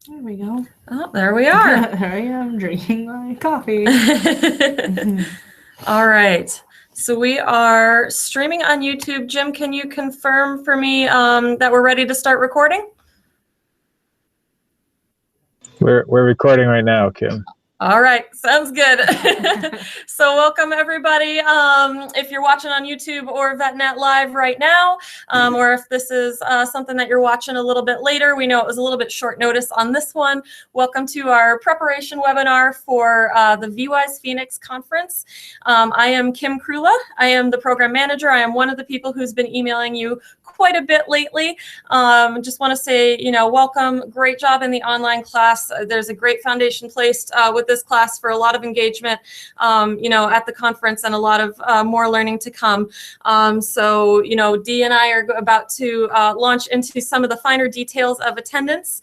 There we go. Oh, there we are. There I am drinking my coffee. All right. So we are streaming on YouTube. Jim, can you confirm for me that we're ready to start recording? We're recording right now, Kim. All right, sounds good. So welcome everybody. If you're watching on YouTube or VetNet Live right now, or if this is something that you're watching a little bit later, we know it was a little bit short notice on this one. Welcome to our preparation webinar for the VWise Phoenix conference. I am Kim Krula. I am the program manager. I am one of the people who's been emailing you quite a bit lately. Just want to say, welcome. Great job in the online class. There's a great foundation placed with this class for a lot of engagement, at the conference and a lot of more learning to come. So, Dee and I are about to launch into some of the finer details of attendance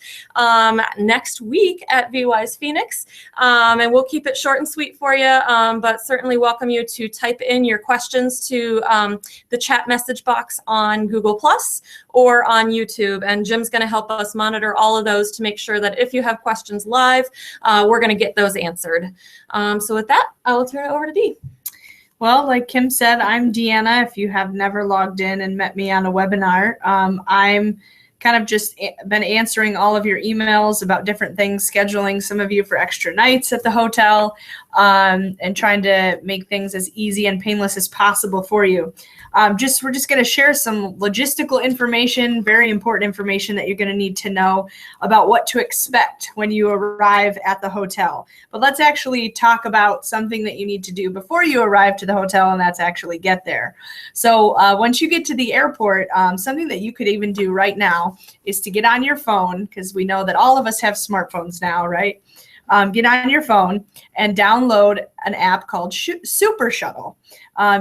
next week at VWise Phoenix. And we'll keep it short and sweet for you, but certainly welcome you to type in your questions to the chat message box on Google Plus or on YouTube. And Jim's going to help us monitor all of those to make sure that if you have questions live, we're going to get those answered. So with that, I will turn it over to Dee. Well, like Kim said, I'm Deanna. If you have never logged in and met me on a webinar, I'm kind of just been answering all of your emails about different things, scheduling some of you for extra nights at the hotel, and trying to make things as easy and painless as possible for you. We're just going to share some logistical information, very important information that you're going to need to know about what to expect when you arrive at the hotel. But let's actually talk about something that you need to do before you arrive to the hotel, and that's actually get there. So once you get to the airport, something that you could even do right now is to get on your phone, because we know that all of us have smartphones now, right? Get on your phone and download an app called Super Shuttle.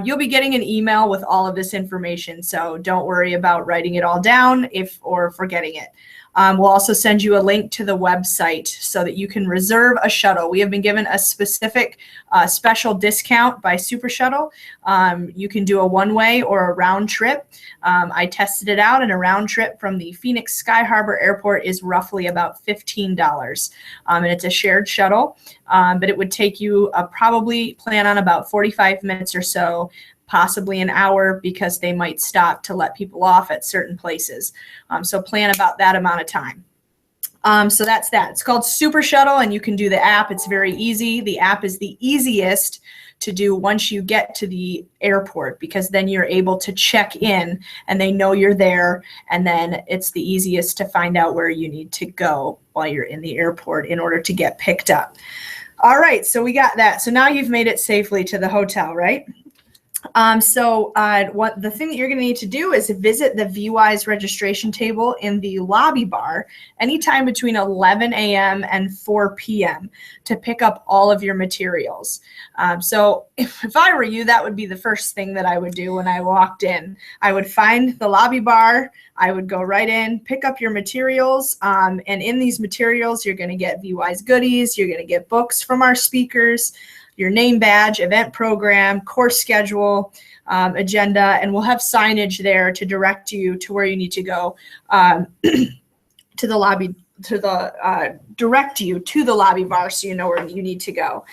You'll be getting an email with all of this information, so don't worry about writing it all down or forgetting it. We'll also send you a link to the website so that you can reserve a shuttle. We have been given a specific special discount by Super Shuttle. You can do a one-way or a round trip. I tested it out, and a round trip from the Phoenix Sky Harbor Airport is roughly about $15. And it's a shared shuttle, but it would take you probably plan on about 45 minutes or so, possibly an hour, because they might stop to let people off at certain places. So plan about that amount of time. So that's that. It's called Super Shuttle, and you can do the app. It's very easy. The app is the easiest to do once you get to the airport, because then you're able to check in and they know you're there, and then it's the easiest to find out where you need to go while you're in the airport in order to get picked up. All right, so we got that. So now you've made it safely to the hotel, right? What the thing that you're going to need to do is visit the VWise registration table in the lobby bar anytime between 11 a.m. and 4 p.m. to pick up all of your materials. So if I were you, that would be the first thing that I would do when I walked in. I would find the lobby bar. I would go right in, pick up your materials, and in these materials, you're going to get VWise goodies. You're going to get books from our speakers, your name badge, event program, course schedule, agenda, and we'll have signage there to direct you to where you need to go to the lobby, direct you to the lobby bar so you know where you need to go.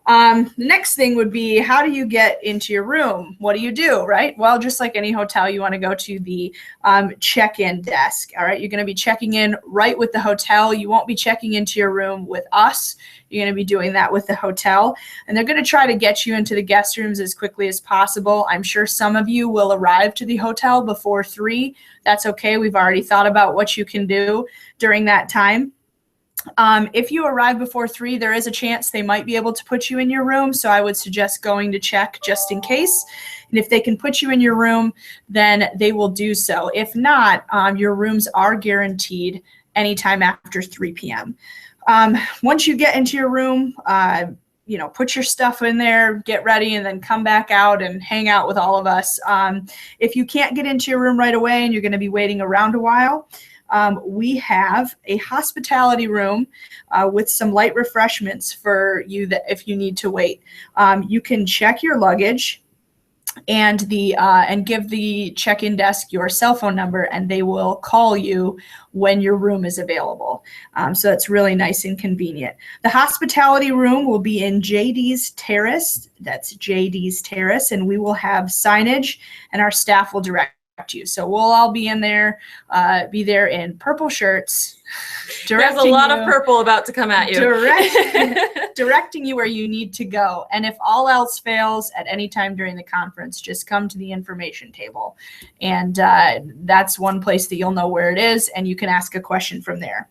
The next thing would be, how do you get into your room? What do you do, right? Well, just like any hotel, you want to go to the check-in desk, all right? You're going to be checking in right with the hotel. You won't be checking into your room with us. You're going to be doing that with the hotel, and they're going to try to get you into the guest rooms as quickly as possible. I'm sure some of you will arrive to the hotel before 3. That's okay. We've already thought about what you can do during that time. If you arrive before 3, there is a chance they might be able to put you in your room, so I would suggest going to check just in case. And if they can put you in your room, then they will do so. If not, your rooms are guaranteed anytime after 3 p.m. Once you get into your room, put your stuff in there, get ready, and then come back out and hang out with all of us. If you can't get into your room right away and you're going to be waiting around a while, we have a hospitality room with some light refreshments for you that if you need to wait. You can check your luggage and give the check-in desk your cell phone number, and they will call you when your room is available. So it's really nice and convenient. The hospitality room will be in JD's Terrace. That's JD's Terrace, and we will have signage, and our staff will direct you. So we'll all be in there, be there in purple shirts. There's a lot of purple about to come at you. Directing you where you need to go. And if all else fails at any time during the conference, just come to the information table. And that's one place that you'll know where it is, and you can ask a question from there.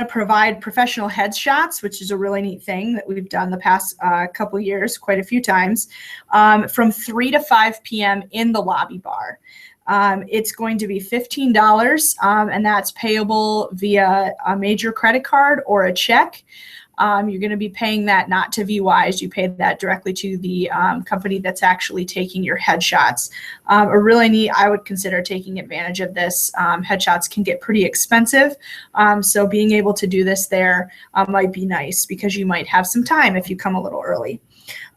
Provide professional headshots, which is a really neat thing that we've done the past couple years, quite a few times, from 3 to 5 p.m. in the lobby bar. It's going to be $15, and that's payable via a major credit card or a check. You're going to be paying that not to VWise. You pay that directly to the company that's actually taking your headshots. A really neat, I would consider taking advantage of this. Headshots can get pretty expensive. So being able to do this there might be nice because you might have some time if you come a little early.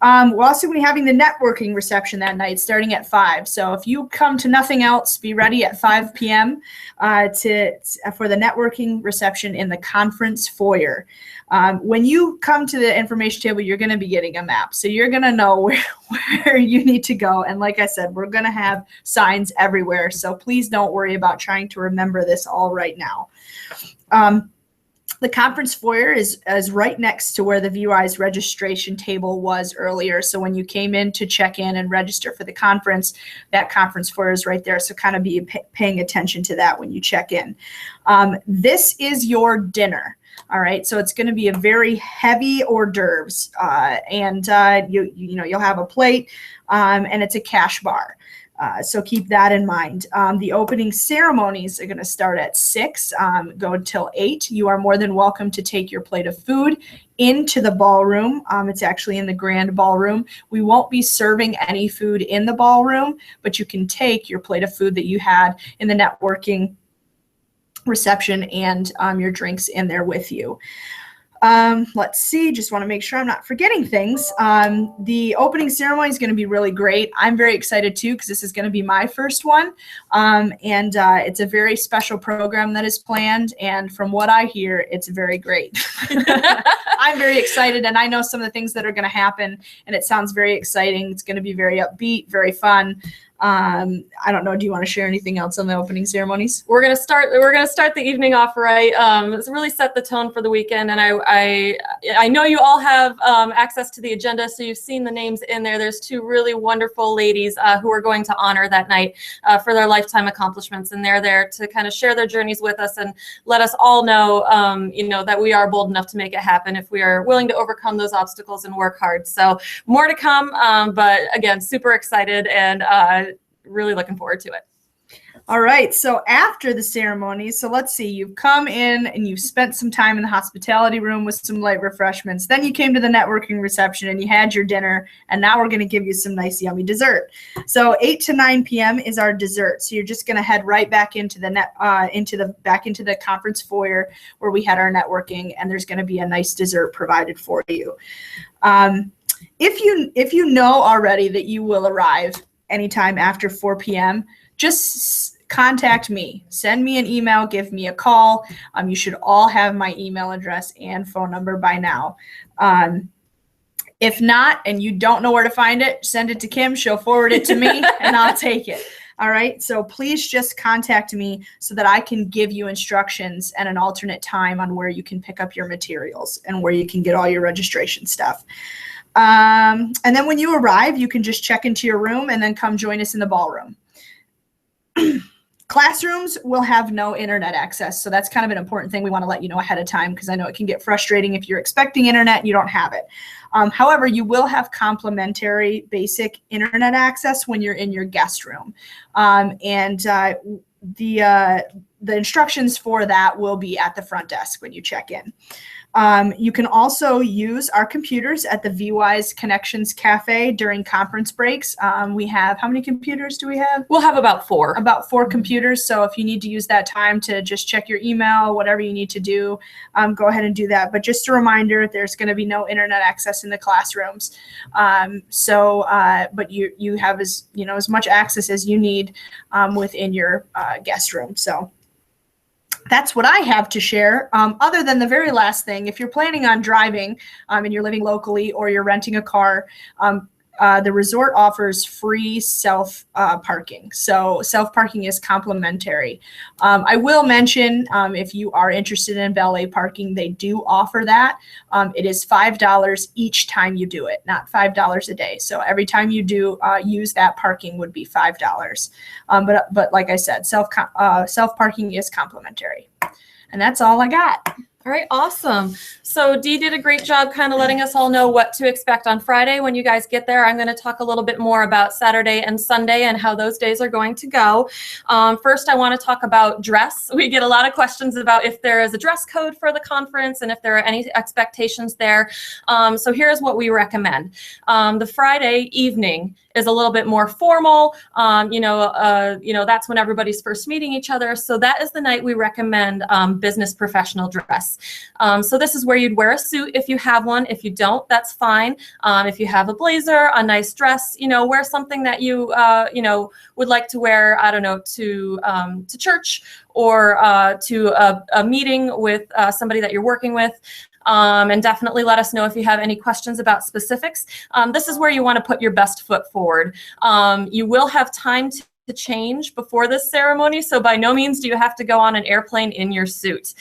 We're also going to be having the networking reception that night starting at 5. So if you come to nothing else, be ready at 5 p.m. For the networking reception in the conference foyer. When you come to the information table, you're going to be getting a map. So you're going to know where you need to go. And like I said, we're going to have signs everywhere. So please don't worry about trying to remember this all right now. The conference foyer is right next to where the VWise registration table was earlier. So when you came in to check in and register for the conference, that conference foyer is right there. So kind of be paying attention to that when you check in. This is your dinner. All right, so it's going to be a very heavy hors d'oeuvres, and you'll have a plate, and it's a cash bar. So keep that in mind. The opening ceremonies are going to start at 6, go until 8. You are more than welcome to take your plate of food into the ballroom. It's actually in the grand ballroom. We won't be serving any food in the ballroom, but you can take your plate of food that you had in the networking reception and your drinks in there with you. Let's see, just want to make sure I'm not forgetting things. The opening ceremony is going to be really great. I'm very excited too because this is going to be my first one. And it's a very special program that is planned. And from what I hear, it's very great. I'm very excited, and I know some of the things that are going to happen, and it sounds very exciting. It's going to be very upbeat, very fun. I don't know. Do you want to share anything else on the opening ceremonies? We're gonna start the evening off right. It's really set the tone for the weekend, and I know you all have access to the agenda, so you've seen the names in there. There's 2 really wonderful ladies who are going to honor that night for their lifetime accomplishments, and they're there to kind of share their journeys with us and let us all know, that we are bold enough to make it happen if we are willing to overcome those obstacles and work hard. So more to come, but again, super excited and really looking forward to it. All right, so after the ceremony, so let's see, you've come in and you've spent some time in the hospitality room with some light refreshments. Then you came to the networking reception and you had your dinner, and now we're going to give you some nice yummy dessert. So 8 to 9 p.m. is our dessert. So you're just going to head right back into the conference foyer where we had our networking, and there's going to be a nice dessert provided for you. If you know already that you will arrive anytime after 4 p.m., just contact me. Send me an email, give me a call. You should all have my email address and phone number by now. If not, and you don't know where to find it, send it to Kim. She'll forward it to me, and I'll take it. All right, so please just contact me so that I can give you instructions and an alternate time on where you can pick up your materials and where you can get all your registration stuff. And then when you arrive, you can just check into your room and then come join us in the ballroom. Classrooms will have no internet access, so that's kind of an important thing we want to let you know ahead of time, because I know it can get frustrating if you're expecting internet and you don't have it. However, you will have complimentary basic internet access when you're in your guest room. The instructions for that will be at the front desk when you check in. You can also use our computers at the VWise Connections Cafe during conference breaks. We have, how many computers do we have? We'll have about 4. About 4 computers. So if you need to use that time to just check your email, whatever you need to do, go ahead and do that. But just a reminder, there's going to be no internet access in the classrooms. But you have as much access as you need within your guest room. So that's what I have to share. Other than the very last thing, if you're planning on driving and you're living locally or you're renting a car, the resort offers free self-parking. So self-parking is complimentary. I will mention if you are interested in valet parking, they do offer that. It is $5 each time you do it, not $5 a day. So every time you do use that parking would be $5. But like I said, self-parking is complimentary. And that's all I got. All right, awesome. So Dee did a great job kind of letting us all know what to expect on Friday when you guys get there. I'm going to talk a little bit more about Saturday and Sunday and how those days are going to go. First, I want to talk about dress. We get a lot of questions about if there is a dress code for the conference and if there are any expectations there. So here's what we recommend. The Friday evening is a little bit more formal. That's when everybody's first meeting each other. So that is the night we recommend business professional dress. So this is where you'd wear a suit if you have one. If you don't, that's fine. If you have a blazer, a nice dress, wear something that you would like to wear, I don't know, to church or to a meeting with somebody that you're working with. And definitely let us know if you have any questions about specifics. This is where you want to put your best foot forward. You will have time to change before this ceremony, so by no means do you have to go on an airplane in your suit.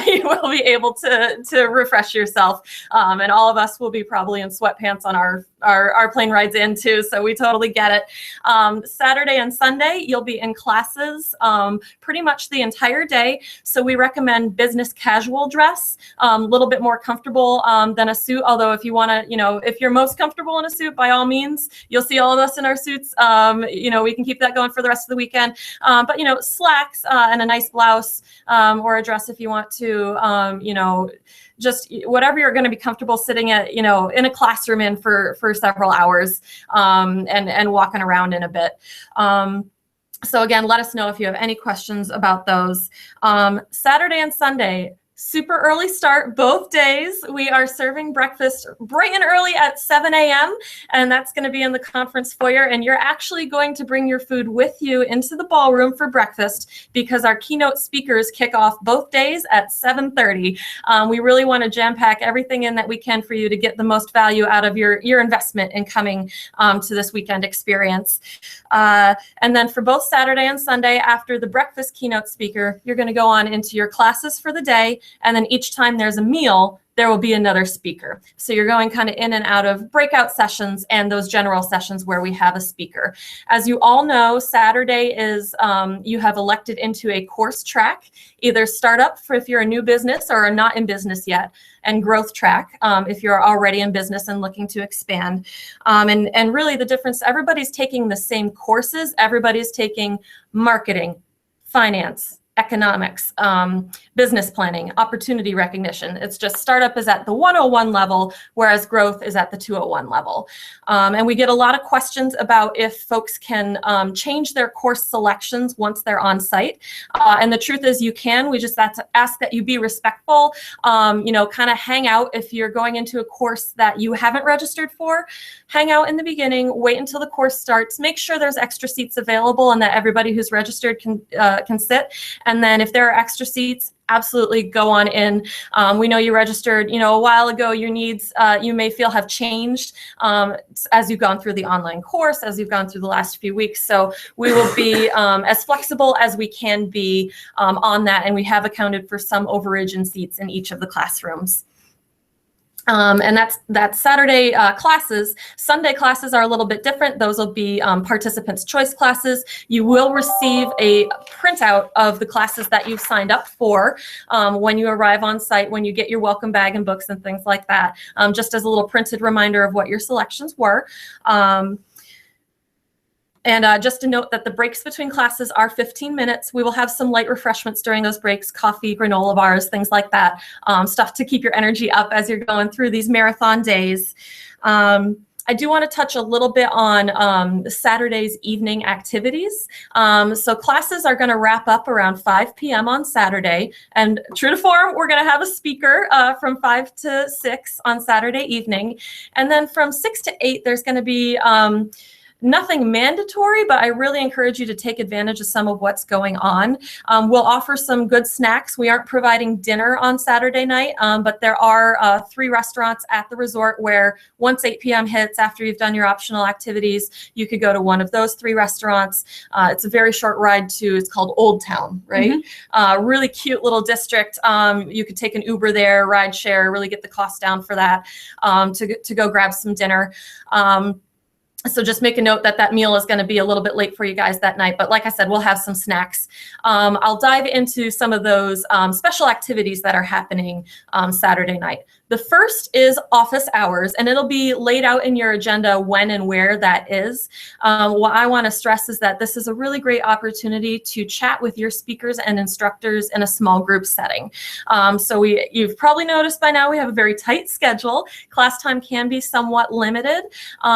You will be able to refresh yourself, and all of us will be probably in sweatpants on our plane rides in too, so we totally get it. Saturday and Sunday, you'll be in classes pretty much the entire day, so we recommend business casual dress, a little bit more comfortable than a suit, although if you want to, if you're most comfortable in a suit, by all means, you'll see all of us in our suits. We can keep that going for the rest of the weekend, but slacks and a nice blouse or a dress if you want to, just whatever you're going to be comfortable sitting at, in a classroom in for several hours and walking around in a bit. So again, let us know if you have any questions about those. Saturday and Sunday, super early start both days. We are serving breakfast bright and early at 7 a.m. and that's going to be in the conference foyer, and you're actually going to bring your food with you into the ballroom for breakfast because our keynote speakers kick off both days at 7:30. We really want to jam pack everything in that we can for you to get the most value out of your investment in coming to this weekend experience. And then for both Saturday and Sunday, after the breakfast keynote speaker, you're going to go on into your classes for the day. And then each time there's a meal, there will be another speaker. So you're going kind of in and out of breakout sessions and those general sessions where we have a speaker. As you all know, Saturday is, you have elected into a course track, either startup for if you're a new business or are not in business yet, and growth track if you're already in business and looking to expand. And really the difference, everybody's taking the same courses. Everybody's taking marketing, finance, economics, business planning, opportunity recognition. It's just startup is at the 101 level, whereas growth is at the 201 level. And we get a lot of questions about if folks can change their course selections once they're on site. And the truth is you can. We just have to ask that you be respectful, kind of hang out if you're going into a course that you haven't registered for. Hang out in the beginning, wait until the course starts, make sure there's extra seats available and that everybody who's registered can sit. And then if there are extra seats, absolutely go on in. We know you registered, a while ago. Your needs, you may feel have changed as you've gone through the online course, as you've gone through the last few weeks. So we will be as flexible as we can be on that. And we have accounted for some overage in seats in each of the classrooms. And that's Saturday classes. Sunday classes are a little bit different. Those will be participants' choice classes. You will receive a printout of the classes that you've signed up for when you arrive on site, when you get your welcome bag and books and things like that, just as a little printed reminder of what your selections were. And just to note that the breaks between classes are 15 minutes. We will have some light refreshments during those breaks, coffee, granola bars, things like that, stuff to keep your energy up as you're going through these marathon days. I do want to touch a little bit on Saturday's evening activities. So classes are going to wrap up around 5 p.m. on Saturday. And true to form, we're going to have a speaker from 5 to 6 on Saturday evening. And then from 6 to 8, there's going to be nothing mandatory, but I really encourage you to take advantage of some of what's going on. We'll offer some good snacks. We aren't providing dinner on Saturday night, but there are 3 restaurants at the resort where once 8 p.m. hits, after you've done your optional activities, you could go to one of those 3 restaurants. It's a very short ride to, it's called Old Town, right? Mm-hmm. Really cute little district. You could take an Uber there, ride share, really get the cost down for that, to go grab some dinner. So just make a note that that meal is going to be a little bit late for you guys that night. But like I said, we'll have some snacks. I'll dive into some of those special activities that are happening Saturday night. The first is office hours, and it'll be laid out in your agenda when and where that is. What I want to stress is that this is a really great opportunity to chat with your speakers and instructors in a small group setting. So you've probably noticed by now we have a very tight schedule. Class time can be somewhat limited.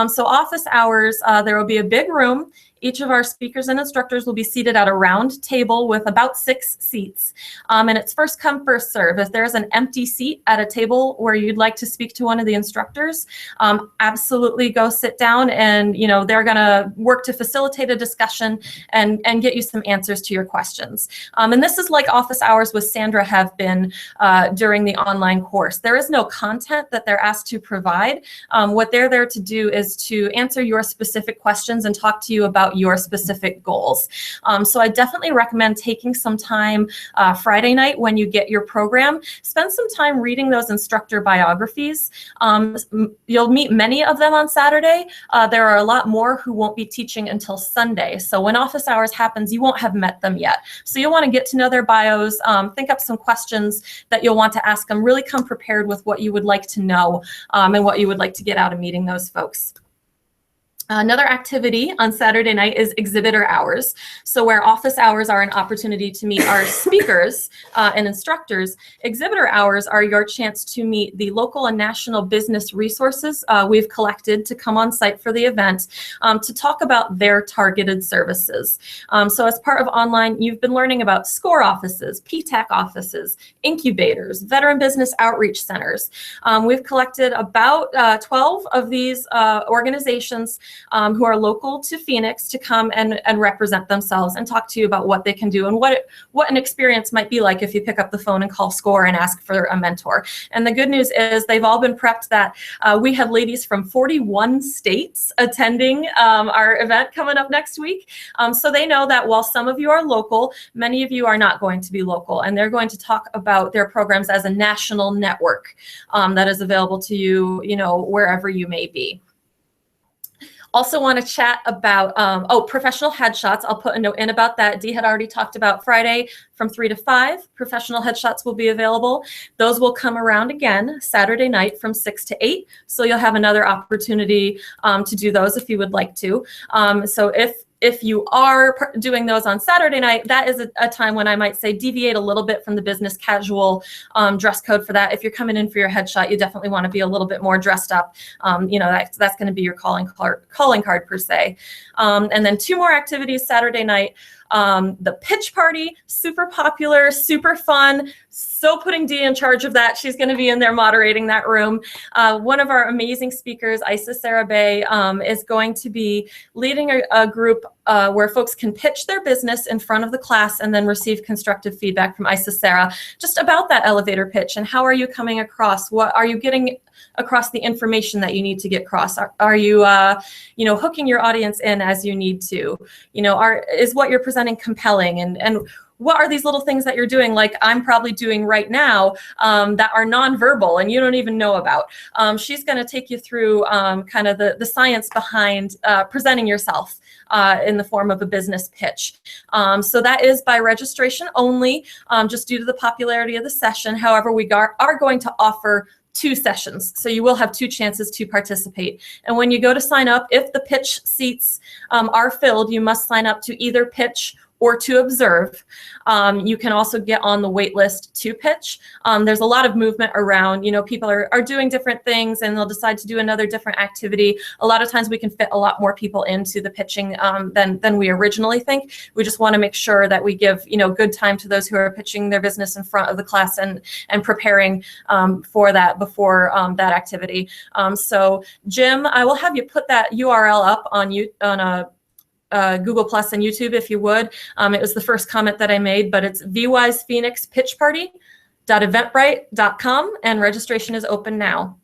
So office hours, there will be a big room. Each of our speakers and instructors will be seated at a round table with about 6 seats. And it's first come, first serve. If there's an empty seat at a table where you'd like to speak to one of the instructors, absolutely go sit down, and they're going to work to facilitate a discussion and get you some answers to your questions. And this is like office hours with Sandra have been during the online course. There is no content that they're asked to provide. What they're there to do is to answer your specific questions and talk to you about your specific goals. So I definitely recommend taking some time Friday night when you get your program. Spend some time reading those instructor biographies. You'll meet many of them on Saturday. There are a lot more who won't be teaching until Sunday. So when office hours happens, you won't have met them yet. So you'll want to get to know their bios, think up some questions that you'll want to ask them. Really come prepared with what you would like to know and what you would like to get out of meeting those folks. Another activity on Saturday night is Exhibitor Hours. So where office hours are an opportunity to meet our speakers and instructors, Exhibitor Hours are your chance to meet the local and national business resources we've collected to come on site for the event to talk about their targeted services. So as part of online, you've been learning about SCORE offices, PTAC offices, incubators, veteran business outreach centers. We've collected about 12 of these organizations who are local to Phoenix to come and represent themselves and talk to you about what they can do and what an experience might be like if you pick up the phone and call SCORE and ask for a mentor. And the good news is they've all been prepped that we have ladies from 41 states attending our event coming up next week. So they know that while some of you are local, many of you are not going to be local, and they're going to talk about their programs as a national network that is available to you, wherever you may be. Also want to chat about, professional headshots. I'll put a note in about that. Dee had already talked about Friday from 3 to 5. Professional headshots will be available. Those will come around again Saturday night from 6 to 8. So you'll have another opportunity to do those if you would like to. So if you are doing those on Saturday night, that is a time when I might say deviate a little bit from the business casual dress code for that. If you're coming in for your headshot, you definitely want to be a little bit more dressed up. That's going to be your calling card per se. And then 2 more activities Saturday night. The pitch party, super popular, super fun. So putting Dee in charge of that. She's going to be in there moderating that room. One of our amazing speakers, Isa Sarah Bay, is going to be leading a group where folks can pitch their business in front of the class and then receive constructive feedback from Isa Sarah just about that elevator pitch and how are you coming across? What are you getting across the information that you need to get across? Are you, hooking your audience in as you need to? Is what you're presenting compelling? And what are these little things that you're doing, like I'm probably doing right now, that are nonverbal and you don't even know about? She's going to take you through kind of the science behind presenting yourself in the form of a business pitch. So that is by registration only, just due to the popularity of the session. However, we are going to offer 2 sessions. So you will have 2 chances to participate. And when you go to sign up, if the pitch seats are filled, you must sign up to either pitch or to observe. You can also get on the wait list to pitch. There's a lot of movement around, people are doing different things and they'll decide to do another different activity. A lot of times we can fit a lot more people into the pitching than we originally think. We just want to make sure that we give, good time to those who are pitching their business in front of the class and preparing for that before that activity. So Jim, I will have you put that URL up on Google Plus and YouTube, if you would. It was the first comment that I made, but it's VWise Phoenix Pitch Party.eventbrite.com, and registration is open now.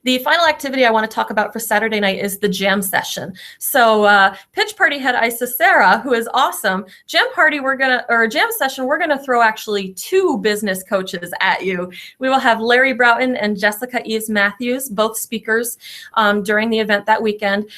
The final activity I want to talk about for Saturday night is the jam session. So Pitch Party head Isa Sarah, who is awesome. Jam session, we're gonna throw actually 2 business coaches at you. We will have Larry Broughton and Jessica Eves Matthews, both speakers during the event that weekend,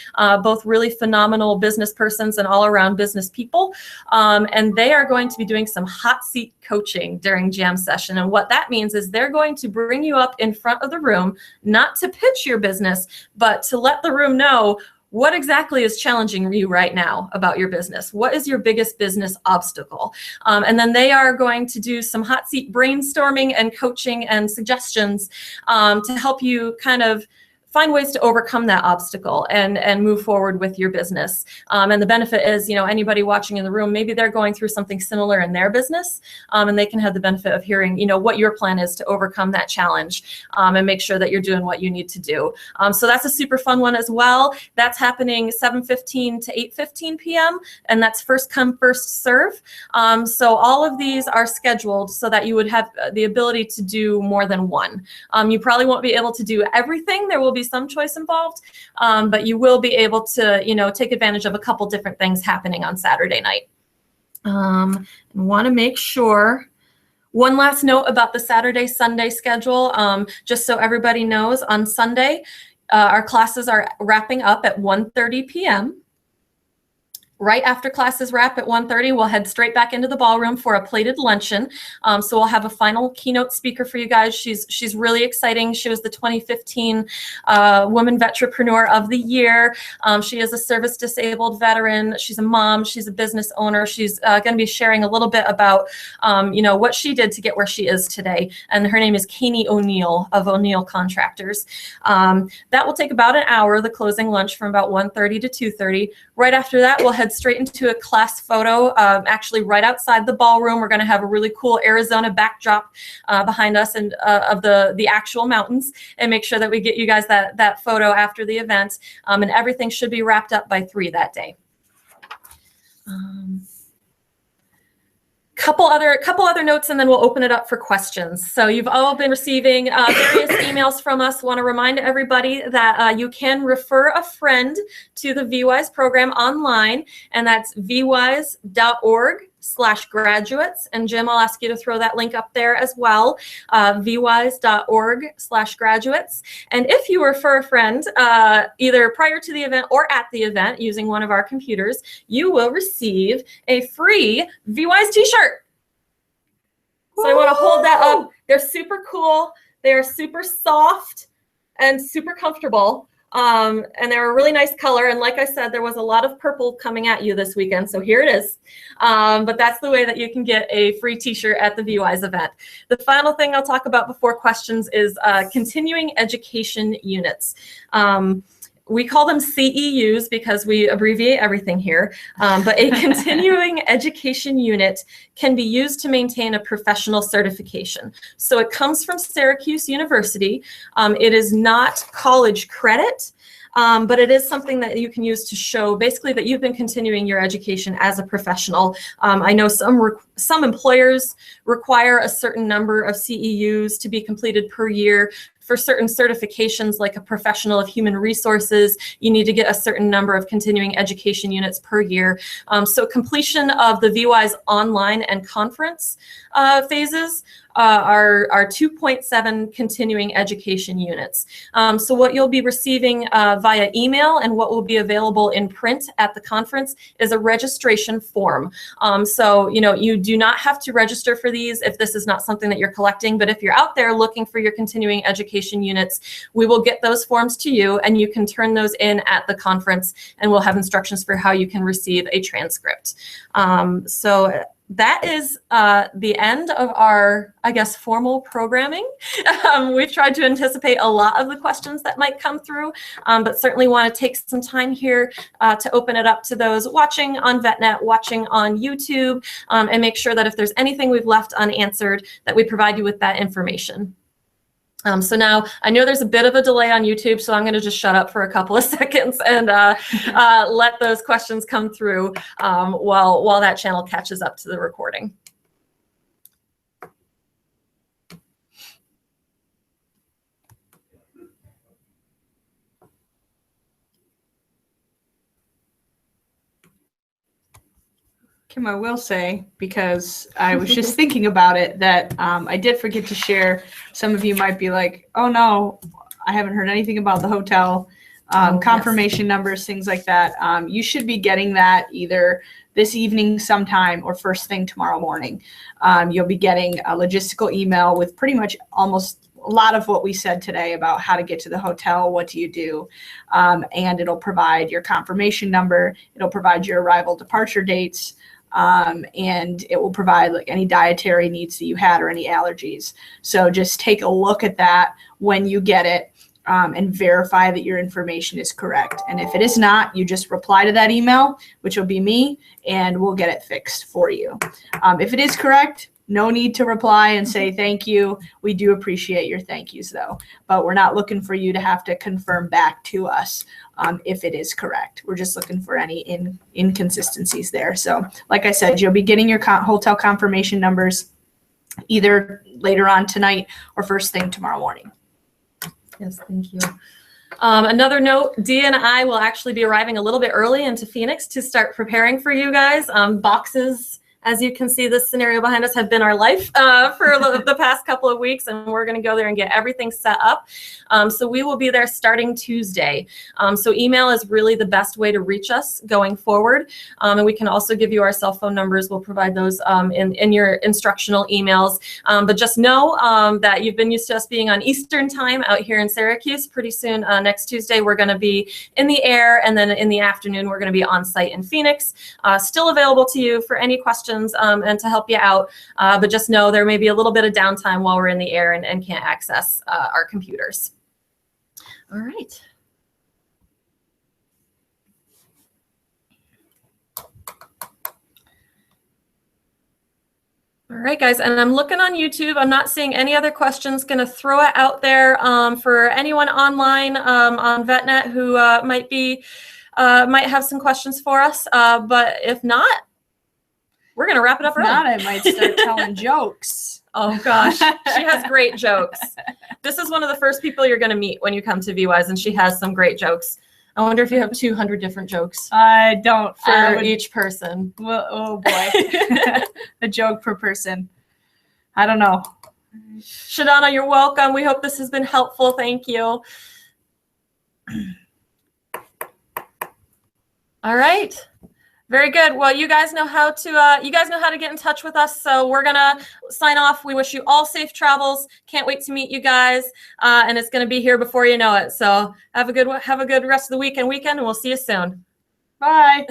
both really phenomenal business persons and all around business people. And they are going to be doing some hot seat coaching during jam session. And what that means is they're going to bring you up in front of the room, not to pitch your business, but to let the room know what exactly is challenging you right now about your business. What is your biggest business obstacle? And then they are going to do some hot seat brainstorming and coaching and suggestions to help you kind of find ways to overcome that obstacle and move forward with your business. And the benefit is, anybody watching in the room, maybe they're going through something similar in their business, and they can have the benefit of hearing, what your plan is to overcome that challenge and make sure that you're doing what you need to do. So that's a super fun one as well. That's happening 7:15 to 8:15 p.m. and that's first come, first serve. So all of these are scheduled so that you would have the ability to do more than one. You probably won't be able to do everything. There will be some choice involved, but you will be able to, take advantage of a couple different things happening on Saturday night. Want to make sure. One last note about the Saturday, Sunday schedule, just so everybody knows, on Sunday, our classes are wrapping up at 1:30 p.m. Right after classes wrap at 1:30, we'll head straight back into the ballroom for a plated luncheon. So we'll have a final keynote speaker for you guys. She's really exciting. She was the 2015 Woman Vetrepreneur of the Year. She is a service disabled veteran. She's a mom. She's a business owner. She's going to be sharing a little bit about, what she did to get where she is today. And her name is Kanie O'Neill of O'Neill Contractors. That will take about an hour, the closing lunch from about 1:30 to 2:30. Right after that, we'll head straight into a class photo, actually right outside the ballroom. We're going to have a really cool Arizona backdrop behind us and of the actual mountains, and make sure that we get you guys that photo after the event. And everything should be wrapped up by 3 that day. Couple other notes, and then we'll open it up for questions. So you've all been receiving various emails from us. Want to remind everybody that you can refer a friend to the VWise program online, and that's vwise.org/graduates. And Jim, I'll ask you to throw that link up there as well, vwise.org/graduates. And if you refer a friend either prior to the event or at the event using one of our computers, you will receive a free VWise t-shirt. So I want to hold that up. They're super cool. They are super soft and super comfortable. And they're a really nice color. And like I said, there was a lot of purple coming at you this weekend. So here it is. But that's the way that you can get a free t-shirt at the VWise event. The final thing I'll talk about before questions is continuing education units. We call them CEUs because we abbreviate everything here, but a continuing education unit can be used to maintain a professional certification. So it comes from Syracuse University. It is not college credit, but it is something that you can use to show basically that you've been continuing your education as a professional. I know some employers require a certain number of CEUs to be completed per year. For certain certifications, like a professional of human resources, you need to get a certain number of continuing education units per year. So completion of the VWise online and conference phases our 2.7 continuing education units. So what you'll be receiving via email and what will be available in print at the conference is a registration form. So, you do not have to register for these if this is not something that you're collecting, but if you're out there looking for your continuing education units, we will get those forms to you and you can turn those in at the conference, and we'll have instructions for how you can receive a transcript. So that is the end of our, I guess, formal programming. We've tried to anticipate a lot of the questions that might come through, but certainly want to take some time here to open it up to those watching on VetNet, watching on YouTube, and make sure that if there's anything we've left unanswered, that we provide you with that information. So now I know there's a bit of a delay on YouTube, so I'm going to just shut up for a couple of seconds and let those questions come through while that channel catches up to the recording. Kim, I will say, because I was just thinking about it, that I did forget to share. Some of you might be like, oh no, I haven't heard anything about the hotel, confirmation numbers, things like that. You should be getting that either this evening sometime or first thing tomorrow morning. You'll be getting a logistical email with pretty much almost a lot of what we said today about how to get to the hotel, what do you do, and it'll provide your confirmation number, it'll provide your arrival departure dates, and it will provide like any dietary needs that you had or any allergies. So just take a look at that when you get it, and verify that your information is correct. And if it is not, you just reply to that email, which will be me, and we'll get it fixed for you. If it is correct, no need to reply and say thank you. We do appreciate your thank yous though, but we're not looking for you to have to confirm back to us if it is correct. We're just looking for any inconsistencies there. So like I said, you'll be getting your hotel confirmation numbers either later on tonight or first thing tomorrow morning. Yes, thank you. Another note, Dee and I will actually be arriving a little bit early into Phoenix to start preparing for you guys. Boxes, as you can see, this scenario behind us have been our life for the past couple of weeks, and we're going to go there and get everything set up. So we will be there starting Tuesday. So email is really the best way to reach us going forward. And we can also give you our cell phone numbers. We'll provide those in your instructional emails. But just know that you've been used to us being on Eastern time out here in Syracuse. Pretty soon, next Tuesday, we're going to be in the air, and then in the afternoon, we're going to be on site in Phoenix. Still available to you for any questions and to help you out, but just know there may be a little bit of downtime while we're in the air and can't access our computers. All right. All right, guys, and I'm looking on YouTube. I'm not seeing any other questions. Going to throw it out there for anyone online on VetNet who might have some questions for us, but if not, we're going to wrap it up early. If not, I might start telling jokes. Oh, gosh. She has great jokes. This is one of the first people you're going to meet when you come to VWise, and she has some great jokes. I wonder if you have 200 different jokes. I don't. For each person. Well, oh, boy. A joke per person. I don't know. Shadana, you're welcome. We hope this has been helpful. Thank you. All right. Very good. Well, you guys know how to get in touch with us. So we're gonna sign off. We wish you all safe travels. Can't wait to meet you guys, and it's gonna be here before you know it. So have a good rest of the weekend, and we'll see you soon. Bye.